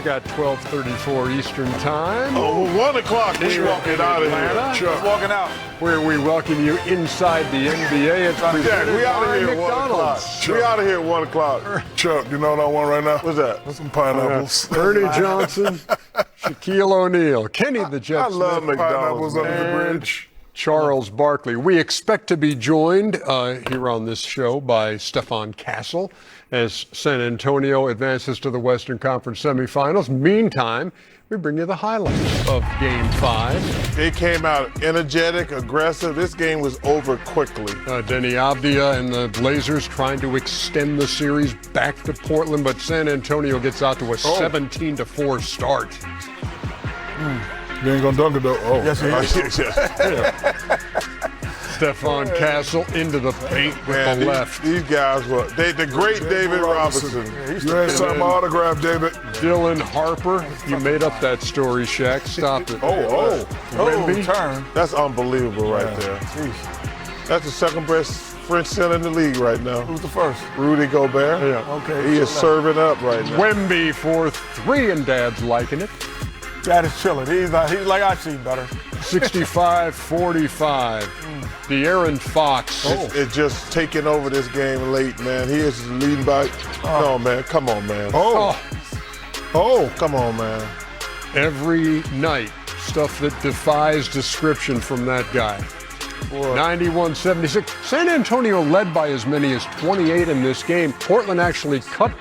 got 12:34 Eastern Time. Oh, 1 o'clock. We walking out of here. Just walking out. Where we welcome you inside the NBA. It's presented we out of by here at 1 o'clock. McDonald's. We out of here at 1 o'clock. Chuck, you know what I want right now? What's that? Some pineapples. Ernie Johnson, Shaquille O'Neal, Kenny the Jet I love Smith, McDonald's. Pineapples under the and bridge. Charles Barkley. We expect to be joined here on this show by Stephon Castle as San Antonio advances to the Western Conference semifinals. Meantime, we bring you the highlights of Game 5. They came out energetic, aggressive. This game was over quickly. Denny Avdia and the Blazers trying to extend the series back to Portland, but San Antonio gets out to a 17-4 start. You ain't gonna dunk it though. Oh, Yes, Stephon Castle into the paint with the left. These guys were the great David Robinson. You ain't signed my autograph, David. Dylan Harper, you made up that story, Shaq. Stop it. Wemby. Turn. That's unbelievable right there. Jeez. That's the second best French center in the league right now. Who's the first? Rudy Gobert. Yeah. Okay. He is serving up right now. Wemby for 3, and Dad's liking it. Dad is chilling. He's like, I see better. 65-45. De'Aaron Fox. It's just taking over this game late, man. He is leading by. No, man. Come on, man. Come on, man. Every night, stuff that defies description from that guy. 91-76. San Antonio led by as many as 28 in this game. Portland actually cut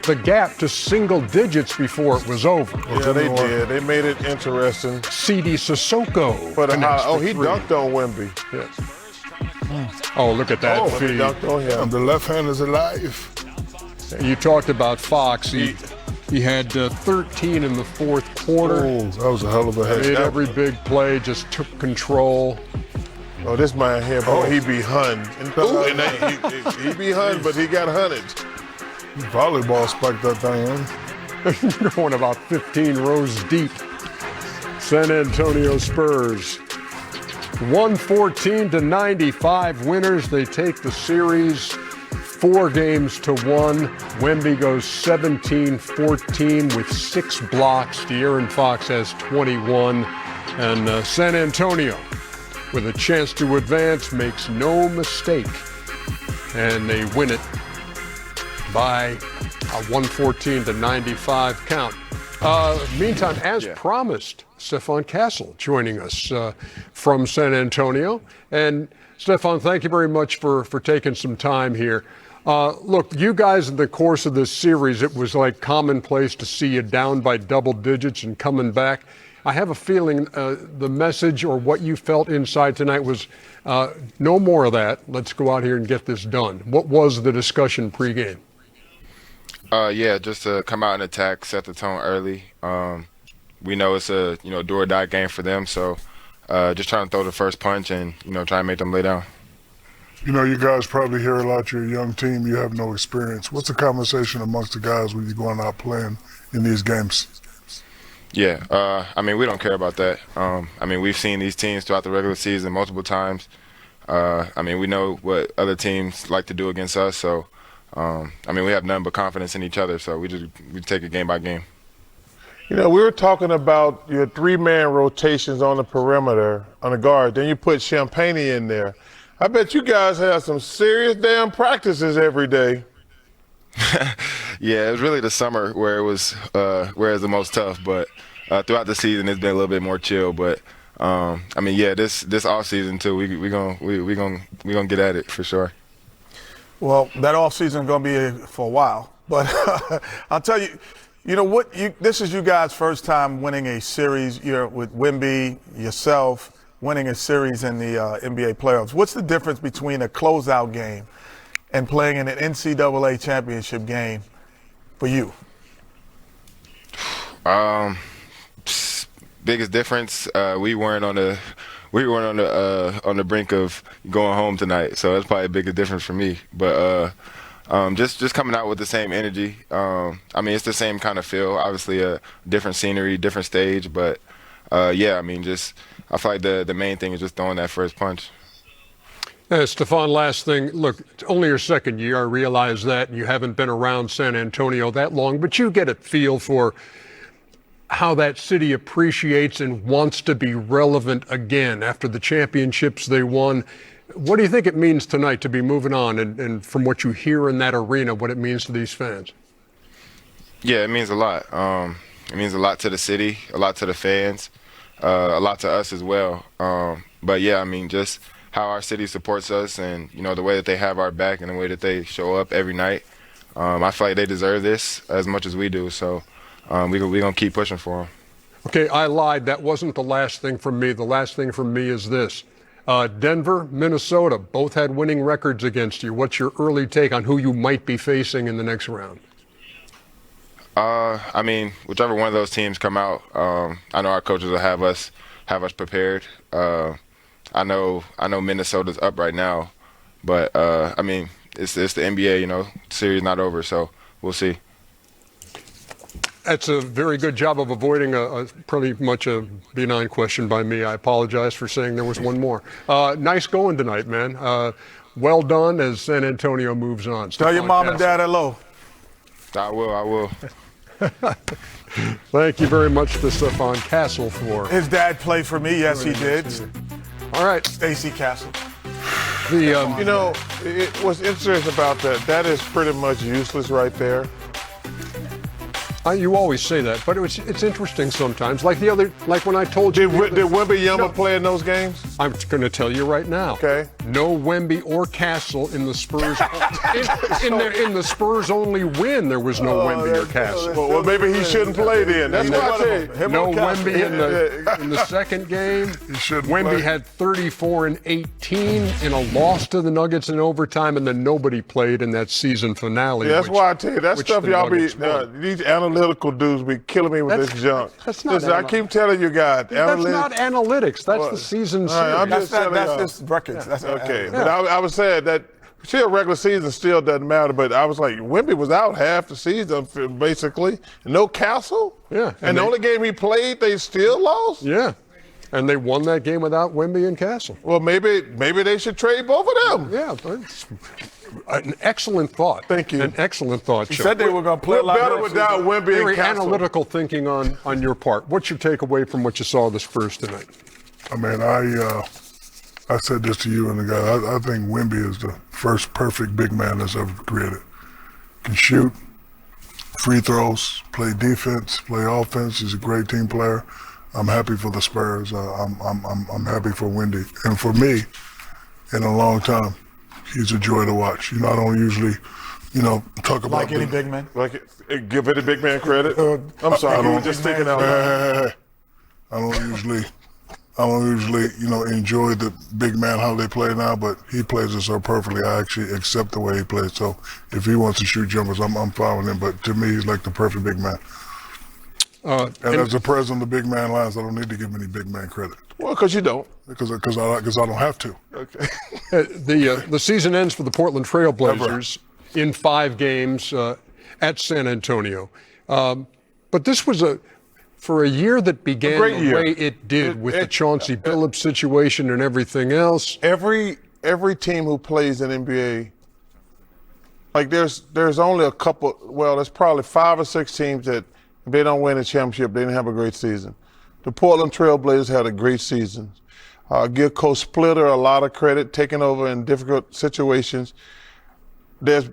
the gap to single digits before it was over. Yeah, they did. They made it interesting. C.D. Sissoko. He dunked on Wemby. Yes. Oh, look at that He feed. dunked on him. And the left hand is alive. You talked about Fox. He had 13 in the fourth quarter. Oh, that was a hell of a Made head. every big play, just took control. Oh, this man here, boy, he be hunned. He be hunned, but he got hunted. Volleyball spiked that thing in. Going about 15 rows deep. San Antonio Spurs. 114-95 winners. They take the series 4 games to 1. Wemby goes 17-14 with 6 blocks. De'Aaron Fox has 21. And San Antonio, with a chance to advance, makes no mistake. And they win it by a 114-95 count. Meantime, as promised, Stephon Castle joining us from San Antonio. And Stephon, thank you very much for taking some time here. Look, you guys in the course of this series, it was like commonplace to see you down by double digits and coming back. I have a feeling the message or what you felt inside tonight was no more of that. Let's go out here and get this done. What was the discussion pregame? Just to come out and attack, set the tone early. We know it's a do or die game for them, so just trying to throw the first punch and try and make them lay down. You guys probably hear a lot. You're a young team. You have no experience. What's the conversation amongst the guys when you're going out playing in these games? Yeah, we don't care about that. We've seen these teams throughout the regular season multiple times. We know what other teams like to do against us, so. We have nothing but confidence in each other, so we take it game by game. We were talking about your 3-man rotations on the perimeter, on the guard. Then you put Champagne in there. I bet you guys have some serious damn practices every day. Yeah, it was really the summer where it was the most tough, but throughout the season it's been a little bit more chill. But this off season too, we gonna get at it for sure. Well, that offseason is going to be for a while. But I'll tell you, this is you guys' first time winning a series with Wemby, yourself, winning a series in the NBA playoffs. What's the difference between a closeout game and playing in an NCAA championship game for you? Biggest difference, we weren't on the brink of going home tonight, so that's probably the biggest difference for me. But just coming out with the same energy. It's the same kind of feel. Obviously, a different scenery, different stage, but I feel like the main thing is just throwing that first punch. Stephon, last thing. Look, it's only your second year. I realize that you haven't been around San Antonio that long, but you get a feel for how that city appreciates and wants to be relevant again after the championships they won. What do you think it means tonight to be moving on, and from what you hear in that arena, what it means to these fans? Yeah, it means a lot. It means a lot to the city, a lot to the fans, a lot to us as well. But yeah, I mean, just how our city supports us, and the way that they have our back and the way that they show up every night. I feel like they deserve this as much as we do. So we're gonna keep pushing for them. Okay, I lied. That wasn't the last thing from me. The last thing from me is this. Denver, Minnesota, both had winning records against you. What's your early take on who you might be facing in the next round? I mean, whichever one of those teams come out, I know our coaches will have us prepared. I know Minnesota's up right now, but I mean, it's the NBA. Series not over, so we'll see. That's a very good job of avoiding a pretty much a benign question by me. I apologize for saying there was one more. Nice going tonight, man. Well done as San Antonio moves on. Tell your mom and dad hello. I will. Thank you very much to Stephon Castle for His dad played for me. Yes, he did. All right, Stacey Castle. What's interesting about that is pretty much useless right there. You always say that, but it's interesting sometimes. Like when I told you. Did Wembanyama play in those games? I'm going to tell you right now. Okay. No Wemby or Castle in the Spurs. in the Spurs only win, there was no Wemby or Castle. Well, maybe he shouldn't play then. That's what I say. No Wemby in the second game. Wemby had 34 and 18 in a loss to the Nuggets in overtime, and then nobody played in that season finale. That's why I tell you, that stuff y'all be these analytical dudes be killing me with this junk. That's not. I keep telling you guys, that's not analytics. That's the season series. That's just records. That's okay. But I was saying that still regular season still doesn't matter. But I was like, Wemby was out half the season basically. No Castle. Yeah. And the only game he played, they still lost. Yeah. And they won that game without Wemby and Castle. Well, maybe they should trade both of them. Yeah. But an excellent thought. Thank you. An excellent thought. He said they were going to play a lot better without Wemby and Very Castle. analytical thinking on your part. What's your takeaway from what you saw of the Spurs tonight? I mean, I said this to you and the guy. I think Wemby is the first perfect big man that's ever created. Can shoot, free throws, play defense, play offense. He's a great team player. I'm happy for the Spurs. I'm happy for Wemby, and for me, in a long time, he's a joy to watch. I don't usually, talk about like any big man. Like, give any big man credit. I'm sorry, I was just thinking out loud. I don't usually, enjoy the big man how they play now, but he plays it so perfectly. I actually accept the way he plays. So if he wants to shoot jumpers, I'm fine with him. But to me, he's like the perfect big man. And as the president of the big man lines, I don't need to give any big man credit. Well, because you don't. Because I don't have to. Okay. The season ends for the Portland Trailblazers in 5 games at San Antonio. But this was for a year that began the way it did with the Chauncey Billups situation and everything else. Every team who plays in NBA, like there's only a couple. Well, there's probably 5 or 6 teams that if they don't win a championship, they didn't have a great season. The Portland Trailblazers had a great season. Give Coach Splitter a lot of credit, taking over in difficult situations. There's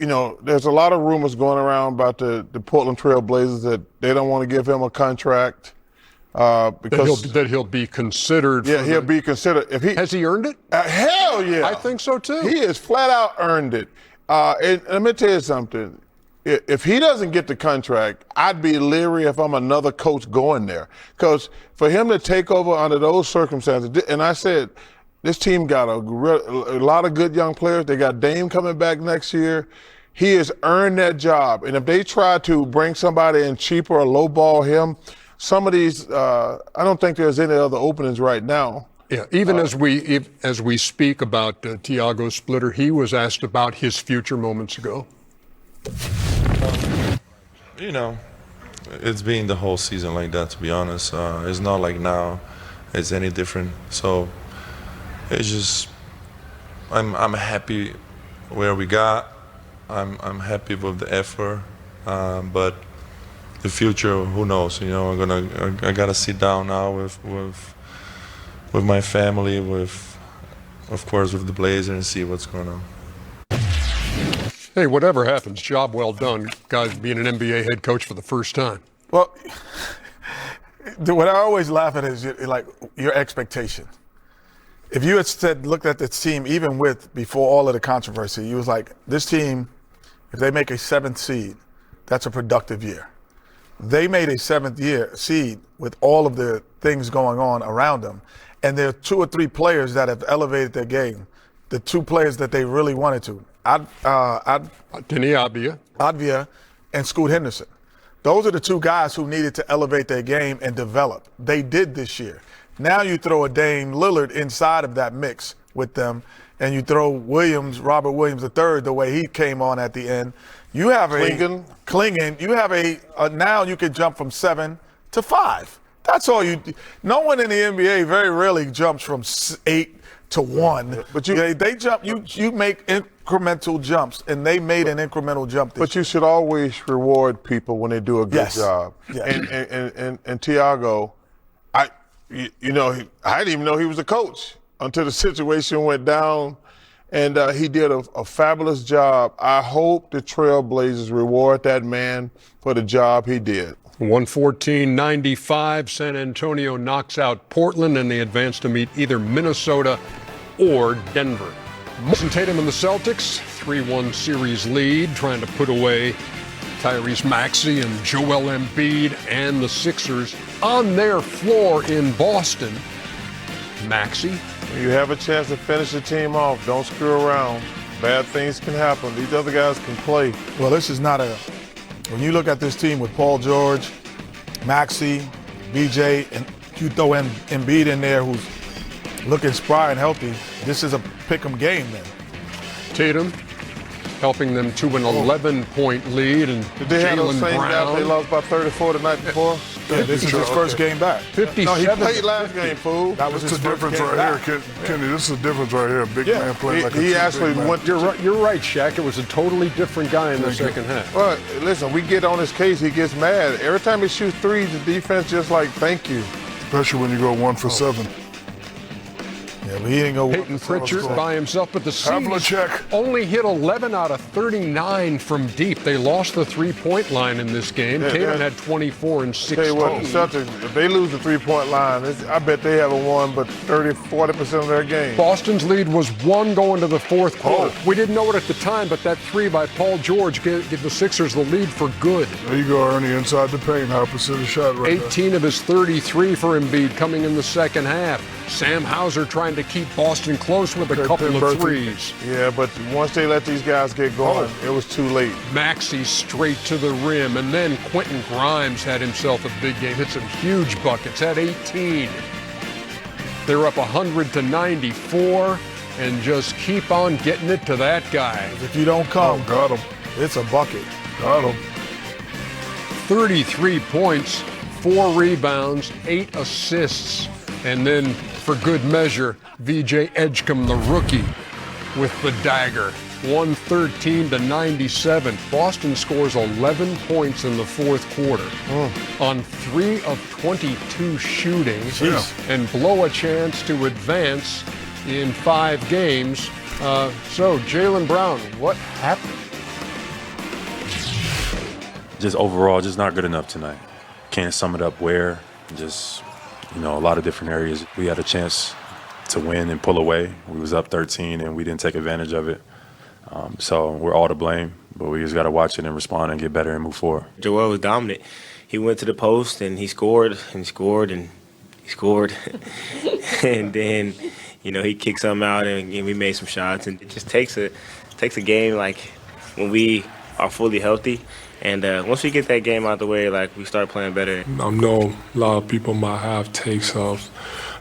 a lot of rumors going around about the Portland Trailblazers that they don't want to give him a contract because that he'll be considered. Yeah, he'll be considered. Has he earned it? Hell yeah, I think so too. He has flat out earned it. And let me tell you something. If he doesn't get the contract, I'd be leery if I'm another coach going there. Because for him to take over under those circumstances, and I said, this team got a lot of good young players. They got Dame coming back next year. He has earned that job. And if they try to bring somebody in cheaper or lowball him, some of these, I don't think there's any other openings right now. Yeah, even as we speak about Tiago Splitter, he was asked about his future moments ago. It's been the whole season like that, to be honest. It's not like now it's any different. So it's just, I'm happy where we got. I'm happy with the effort, but the future, who knows? You know, I gotta sit down now with my family, of course with the Blazers, and see what's going on. Hey, whatever happens, job well done, guys, being an NBA head coach for the first time. Well, what I always laugh at is like your expectation. If you had looked at this team, even before all of the controversy, you was like, this team, if they make a 7th seed, that's a productive year. They made a 7th seed with all of the things going on around them. And there are 2 or 3 players that have elevated their game. The 2 players that they really wanted to. Denny Advia and Scoot Henderson. Those are the 2 guys who needed to elevate their game and develop. They did this year. Now you throw a Dame Lillard inside of that mix with them, and you throw Robert Williams III, the way he came on at the end. You have Klingen. You have now you can jump from 7 to 5. That's all you do. No one in the NBA very rarely jumps from 8 to 1. But they jump. You make incremental jumps, and they made an incremental jump. But you should always reward people when they do a good job. Yes. And Tiago, I didn't even know he was a coach until the situation went down, and he did a fabulous job. I hope the Trailblazers reward that man for the job he did. 114-95, San Antonio knocks out Portland, and they advance to meet either Minnesota or Denver. Jason Tatum and the Celtics, 3-1 series lead, trying to put away Tyrese Maxey and Joel Embiid and the Sixers on their floor in Boston. Maxey. You have a chance to finish the team off. Don't screw around. Bad things can happen. These other guys can play. Well, this is not when you look at this team with Paul George, Maxey, BJ, and you throw Embiid in there who's looking spry and healthy, this is a pick-em game then. Tatum helping them to an 11-point lead, and Did they have those same guys they lost by 34 the night before? Yeah, this is his first game back. 57. No, he played last game, fool. That was That's his the first difference game right back. here, Kenny. This is the difference right here. Big man playing like a He true actually big man. went. You're right, Shaq. It was a totally different guy in the second half. Well, listen, we get on his case, he gets mad. Every time he shoots threes, the defense just like, thank you. Especially when you go 1 for 7. Yeah, but he didn't go. Peyton Pritchard by himself, but the C's Havlicek. only hit 11 out of 39 from deep. They lost the three-point line in this game. Tatum had 24 and 16. Tell you what, the Celtics, if they lose the three-point line, I bet they haven't won but 30-40% of their game. Boston's lead was 1 going to the fourth quarter. We didn't know it at the time, but that 3 by Paul George gave the Sixers the lead for good. There you go, Ernie, inside the paint. High percentage shot right 18 of his 33 for Embiid coming in the second half. Sam Hauser trying to keep Boston close with a couple of threes. Yeah, but once they let these guys get going, it was too late. Maxey straight to the rim, and then Quentin Grimes had himself a big game. Hit some huge buckets, had 18. They're up 100-94, and just keep on getting it to that guy. If you don't come, got him. it's a bucket. Got him. 33 points, 4 rebounds, 8 assists, and then for good measure, VJ Edgecombe, the rookie, with the dagger. 113-97. Boston scores 11 points in the fourth quarter on 3 of 22 shooting and blow a chance to advance in 5 games. So, Jaylen Brown, what happened? Just overall, just not good enough tonight. Can't sum it up where. Just, a lot of different areas. We had a chance to win and pull away. We was up 13 and we didn't take advantage of it. So we're all to blame, but we just got to watch it and respond and get better and move forward. Joel was dominant. He went to the post and he scored and scored and he scored. And then, he kicked something out and we made some shots. And it just takes a game like when we are fully healthy. And once we get that game out the way, we start playing better. I know a lot of people might have takes of,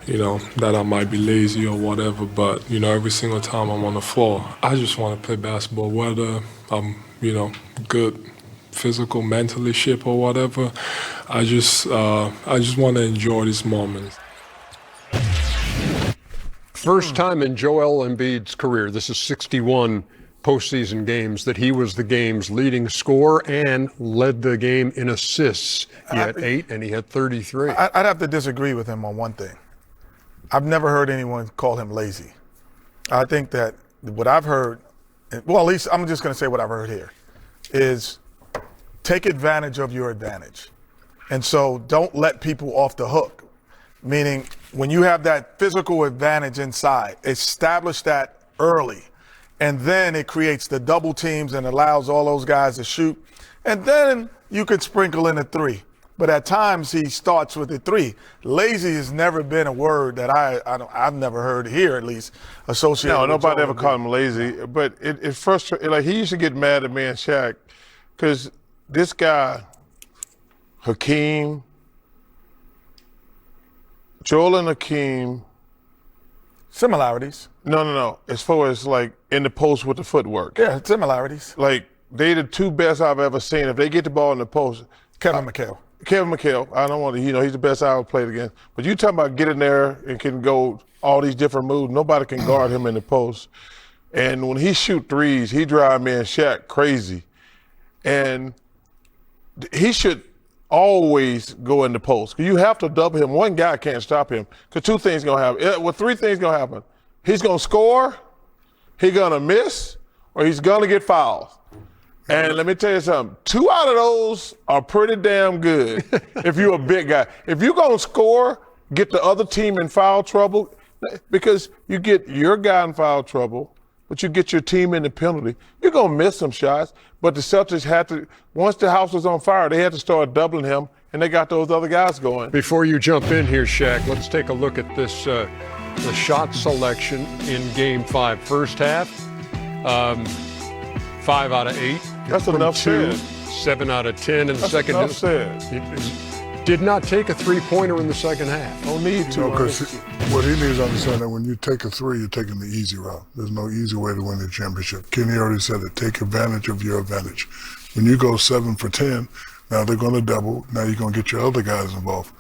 that I might be lazy or whatever, but, every single time I'm on the floor, I just want to play basketball, whether I'm, good physical, mentally shape or whatever. I just want to enjoy this moment. First time in Joel Embiid's career, this is 61 postseason games that he was the game's leading scorer and led the game in assists. He had 8 and he had 33. I'd have to disagree with him on one thing. I've never heard anyone call him lazy. I think that what I've heard, well, at least I'm just going to say what I've heard here, is take advantage of your advantage. And so don't let people off the hook. Meaning when you have that physical advantage inside, establish that early. And then it creates the double teams and allows all those guys to shoot. And then you could sprinkle in a 3. But at times he starts with a 3. Lazy has never been a word that I've never heard here, at least, associated with nobody Joel ever Embiid. called him lazy. But it frustrates. Like, he used to get mad at me and Shaq because this guy, Hakeem, Joel and Hakeem. Similarities. No. As far as like in the post with the footwork. Yeah, similarities. Like, they the 2 best I've ever seen. If they get the ball in the post. Kevin McHale. I don't want to, he's the best I ever played against. But you talking about getting there and can go all these different moves. Nobody can guard him in the post. And when he shoot threes, he drive me and Shaq crazy. And he should always go in the post. You have to double him. One guy can't stop him. Because 2 things going to happen. Well, 3 things going to happen. He's going to score, he's going to miss, or he's going to get fouled. And let me tell you something, 2 out of those are pretty damn good if you're a big guy. If you're going to score, get the other team in foul trouble, because you get your guy in foul trouble, but you get your team in the penalty, you're going to miss some shots. But the Celtics had to, once the house was on fire, they had to start doubling him, and they got those other guys going. Before you jump in here, Shaq, let's take a look at this, the shot selection in Game 5. First half, 5 out of 8. That's enough said. 7 out of 10 in the second half. That's enough said. Did not take a 3-pointer in the second half. Don't need to. Because what he needs to understand that when you take a 3, you're taking the easy route. There's no easy way to win the championship. Kenny already said it. Take advantage of your advantage. When you go 7 for 10, now they're going to double. Now you're going to get your other guys involved.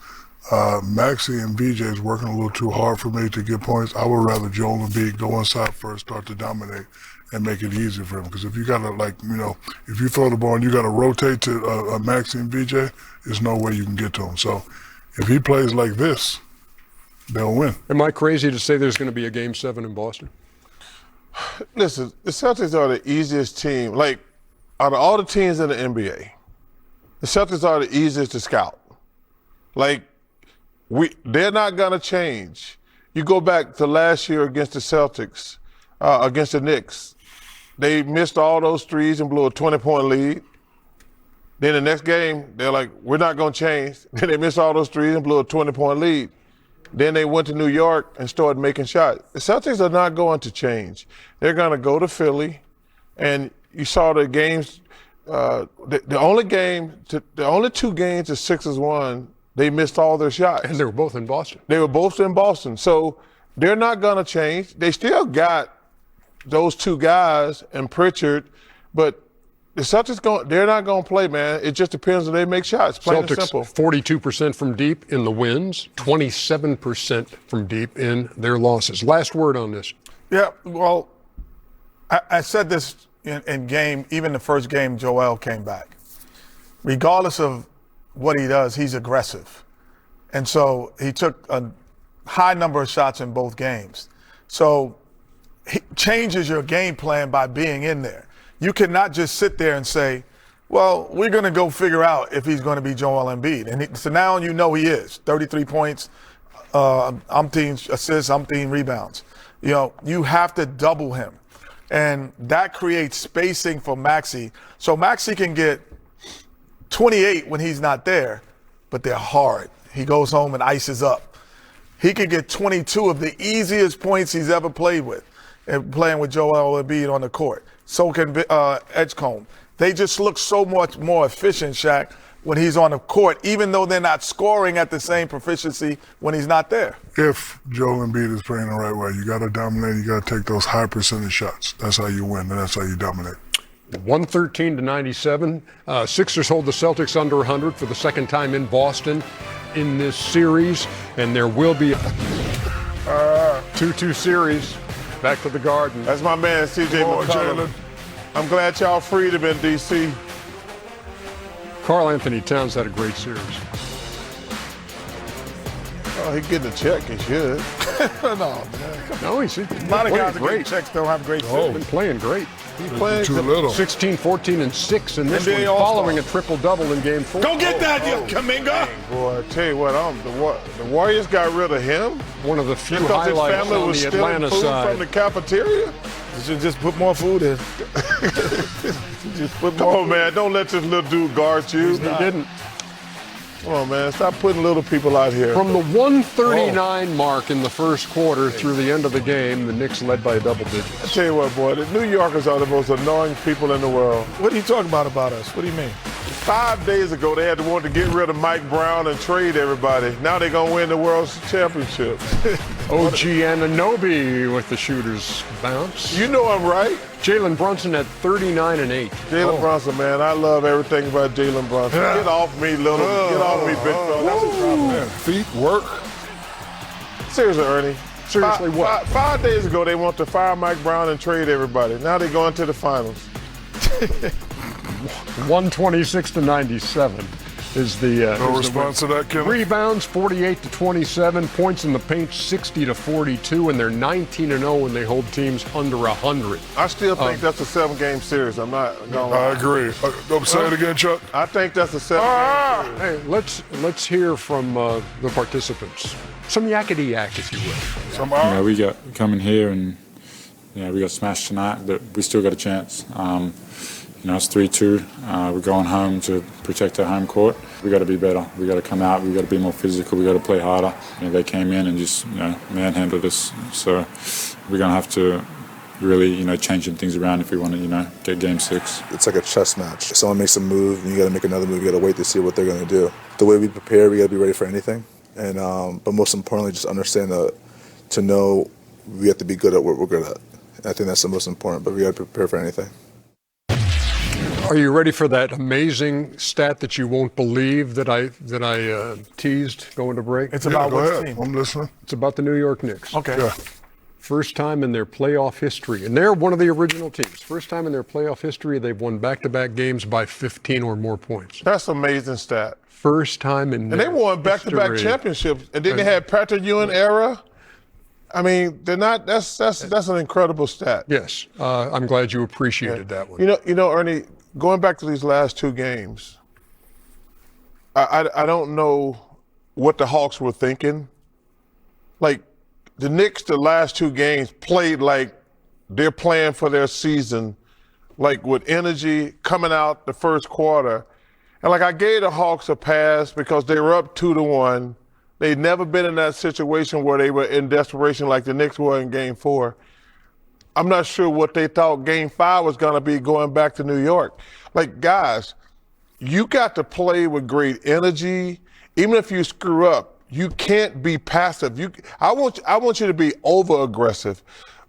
Maxey and VJ is working a little too hard for me to get points. I would rather Joel and Embiid go inside first, start to dominate, and make it easy for him. Because if you got to, if you throw the ball and you got to rotate to Maxey and VJ, there's no way you can get to him. So if he plays like this, they'll win. Am I crazy to say there's going to be a Game 7 in Boston? Listen, the Celtics are the easiest team. Like, out of all the teams in the NBA, the Celtics are the easiest to scout. Like, they're not going to change. You go back to last year against the Celtics, against the Knicks. They missed all those threes and blew a 20-point lead. Then the next game, they're like, we're not going to change. Then they missed all those threes and blew a 20-point lead. Then they went to New York and started making shots. The Celtics are not going to change. They're going to go to Philly, and you saw the games. The only 2 games the Sixers won, they missed all their shots. And they were both in Boston. They were both in Boston. So they're not going to change. They still got those 2 guys and Pritchard, but the Celtics, they're not going to play, man. It just depends if they make shots, plain and simple. Celtics 42% from deep in the wins, 27% from deep in their losses. Last word on this. Yeah, well, I said this in game, even the first game Joel came back. Regardless of what he does, he's aggressive. And so he took a high number of shots in both games. So he changes your game plan by being in there. You cannot just sit there and say, well, we're going to go figure out if he's going to be Joel Embiid. And so now you know he is. 33 points, umpteen assists, umpteen rebounds. You have to double him. And that creates spacing for Maxey. So Maxey can get 28 when he's not there, but they're hard. He goes home and ices up. He could get 22 of the easiest points he's ever played with, playing with Joel Embiid on the court. So can Edgecombe. They just look so much more efficient, Shaq, when he's on the court, even though they're not scoring at the same proficiency when he's not there. If Joel Embiid is playing the right way, you got to dominate. You got to take those high percentage shots. That's how you win, and that's how you dominate. 113-97. Sixers hold the Celtics under 100 for the second time in Boston in this series, and there will be a 2-2 series back to the Garden. That's my man, C.J. McCollum. I'm glad y'all freed him in D.C. Karl Anthony Towns had a great series. Oh, he getting a check. He should. No, man. No, he's A lot of guys that great. get checks don't have great He's series. been playing great. He's playing Too little. 16, 14, and 6 in this NBA one, All-Star. following a triple-double in Game 4. Go get that, you Kaminga! Boy, I tell you what, the Warriors got rid of him One of the few because his highlights family on was the stealing Atlanta food side. from the cafeteria. You should just put more food in. Just put Come more on, man. Don't let this little dude guard you. He didn't. Come on, man. Stop putting little people out here. From the 139 mark in the first quarter through the end of the game, the Knicks led by double I digits. tell you what, boy, the New Yorkers are the most annoying people in the world. What are you talking about us? What do you mean? 5 days ago, they had to want to get rid of Mike Brown and trade everybody. Now they're going to win the World Championship. OG Anunoby with the shooter's bounce. You know I'm right. Jalen Brunson at 39 and 8. Jalen Brunson, man. I love everything about Jalen Brunson. Get off me, little. Get off me, big fella. That's a problem. Man, feet work. Seriously, Ernie. Seriously, what? 5 days ago, they want to fire Mike Brown and trade everybody. Now they're going to the finals. 126 to 97 is the No is the response to that, Kenneth? rebounds 48 to 27, points in the paint 60 to 42, and they're 19 and 0 when they hold teams under 100. I still think that's a 7-game series. I'm not going to I lie. agree. Say it again, Chuck. I think that's a 7-game series. Hey, let's hear from the participants. Some yakety yak, if you will. You know, we got coming here and we got smashed tonight, but we still got a chance. You know, it's 3-2. We're going home to protect our home court. We got to be better. We got to come out. We got to be more physical. We got to play harder. You know, they came in and just manhandled us. So we're gonna have to really change some things around if we want to get Game 6. It's like a chess match. If someone makes a move, and you got to make another move. You got to wait to see what they're going to do. The way we prepare, we got to be ready for anything. And but most importantly, just understand to know we have to be good at what we're good at. And I think that's the most important. But we got to prepare for anything. Are you ready for that amazing stat that you won't believe that I teased going to break? It's about Go which ahead. team? I'm listening. It's about the New York Knicks. Okay. Yeah. First time in their playoff history, and they're one of the original teams. First time in their playoff history, they've won back-to-back games by 15 or more points. That's an amazing stat. First time in And they won back-to-back history. championships. And then they had Patrick Ewing era. I mean, they're not. That's an incredible stat. Yes, I'm glad you appreciated that one. You know, Ernie. Going back to these last two games, I don't know what the Hawks were thinking. Like, the Knicks, the last two games, played like they're playing for their season, like with energy coming out the first quarter. And like I gave the Hawks a pass because they were up 2-1. They'd never been in that situation where they were in desperation like the Knicks were in Game 4. I'm not sure what they thought Game 5 was going to be going back to New York. Like, guys, you got to play with great energy. Even if you screw up, you can't be passive. I want you to be over-aggressive.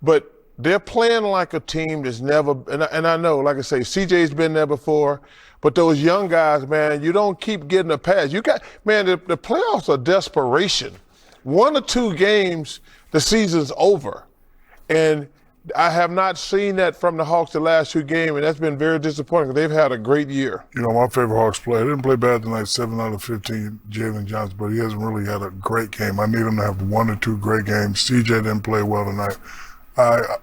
But they're playing like a team that's never – and I know, like I say, CJ's been there before. But those young guys, man, you don't keep getting a pass. The playoffs are desperation. 1 or 2 games, the season's over. And – I have not seen that from the Hawks the last 2 games, and that's been very disappointing. They've had a great year. You know, my favorite Hawks player, he didn't play bad tonight, 7 out of 15, Jalen Johnson, but he hasn't really had a great game. I need him to have 1 or 2 great games. CJ didn't play well tonight.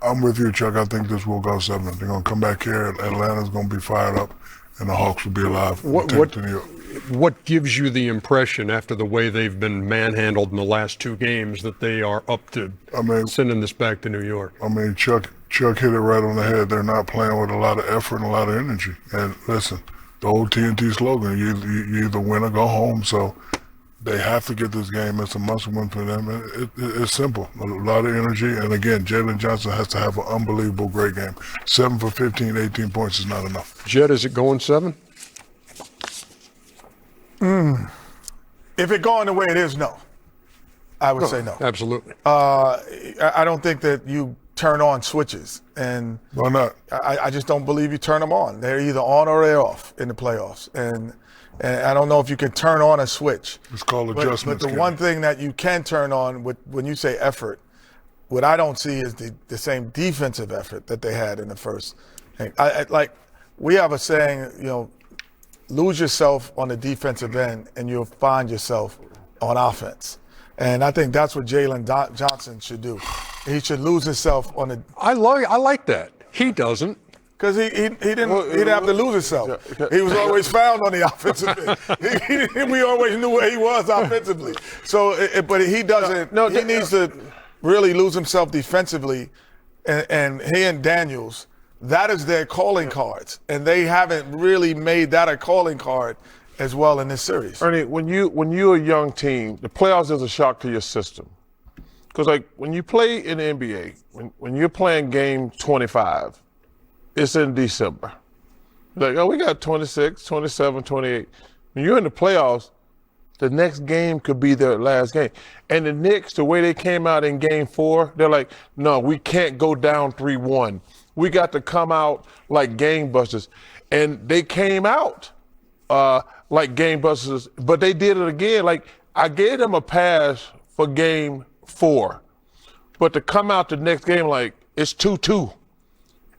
I'm with you, Chuck. I think this will go 7. They're going to come back here. Atlanta's going to be fired up, and the Hawks will be alive. What gives you the impression after the way they've been manhandled in the last 2 games that they are up to sending this back to New York? I mean, Chuck hit it right on the head. They're not playing with a lot of effort and a lot of energy. And listen, the old TNT slogan, you either win or go home. So they have to get this game. It's a must-win for them. It's simple. A lot of energy. And again, Jalen Johnson has to have an unbelievable great game. 7 for 15, 18 points is not enough. Jed, is it going 7? If it going the way it is, no. I would say no. Absolutely. I don't think that you turn on switches. And why not? I just don't believe you turn them on. They're either on or they're off in the playoffs. And I don't know if you can turn on a switch. It's called adjustments. But the one thing that you can turn on when you say effort, what I don't see is the same defensive effort that they had in the first We have a saying, lose yourself on the defensive end and you'll find yourself on offense. And I think that's what Jalen Johnson should do. He should lose himself on the. I like that. He doesn't. Because he didn't have to lose himself. He was always found on the offensive end. We always knew where he was offensively. So, but he doesn't. He needs to really lose himself defensively. And he and Daniels, that is their calling cards, and they haven't really made that a calling card as well in this series. Ernie, when you're a young team, the playoffs is a shock to your system. Because when you play in the NBA, when you're playing game 25, it's in December. We got 26, 27, 28. When you're in the playoffs, the next game could be their last game. And the Knicks, the way they came out in game 4, they're like, no, we can't go down 3-1. We got to come out like gangbusters. And they came out like gangbusters, but they did it again. I gave them a pass for game 4, but to come out the next game it's 2-2.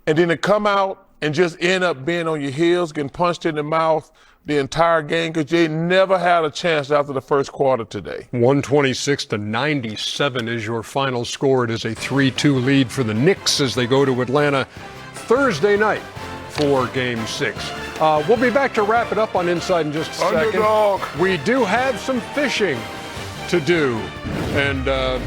And then to come out and just end up being on your heels, getting punched in the mouth the entire game, because they never had a chance after the first quarter today. 126-97 is your final score. It is a 3-2 lead for the Knicks as they go to Atlanta Thursday night for Game 6. We'll be back to wrap it up on Inside in just a second. Underdog. We do have some fishing to do. And, the